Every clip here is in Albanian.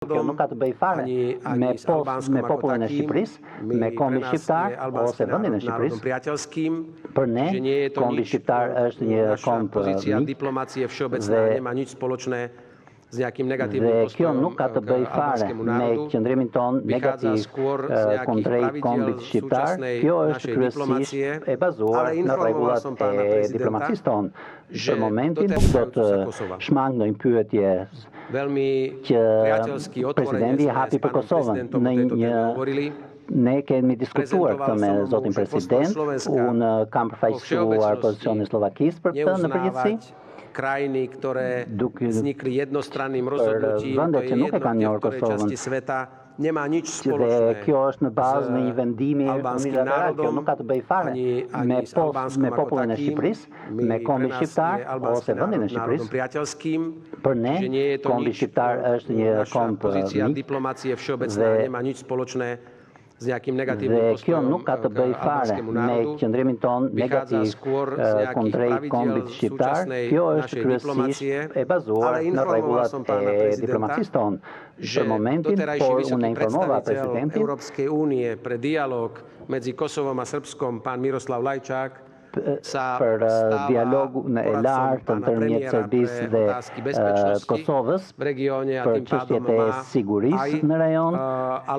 Kjo nuk ka të bëj fare me popullin e Shqipërisë, me kombin shqiptar ose vendin e Shqipërisë. Për ne, kombi shqiptar është një komb dhe kjo nuk ka të bëj fare me qëndrimin ton negativ kundrejt kombit shqiptar. Kjo është kryesisht e bazuar në rregullat e diplomacisë tonë. Për momentin nuk do të shmang ndonjë pyetje që presidenti hapi për Kosovën. Ne kemi diskutuar këtë me zotin president, unë kam përfaqësuar pozicionin e Slovakisë për këtë në përgjithësi. Krajiny, które znikli jednostranným rozhodnutím, to je jednostranná časť sveta, nemá nič spoločné. Kjo është në bazë në një vendimi unilateral, kjo nuk ka të bëj fare me popullin e Shqipërisë, me kombin shqiptar ose vendin e Shqipërisë. Për ne, kombi shqiptar është një komb dhe kjo nuk ka të bëj fare me qëndrimin ton negativ kundrejt kombit shqiptar. Kjo është kryesisht e bazuar në rregullat e diplomacisë tonë. Për momentin, por unë informova presidentin Európskej únie pre dialog medzi Kosovom a Srbskom, pán Miroslav Lajčák, për dialogun e lartë ndërmjet Serbisë dhe Kosovës për çështjet e sigurisë në rajon,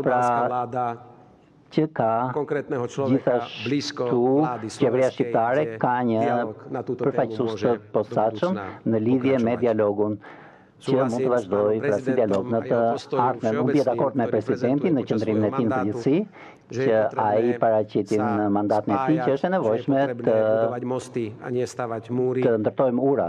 pra që ka gjithashtu qeveria shqiptare ka një përfaqësues të posaçëm në lidhje me dialogun që mund të vazhdoj pra si dialog në të ardhmen. Unë bie dakord me presidentin në qëndrimin e tij në përgjithësi që ai paraqitin në mandatin e tij që është e nevojshme të ndërtojmë ura.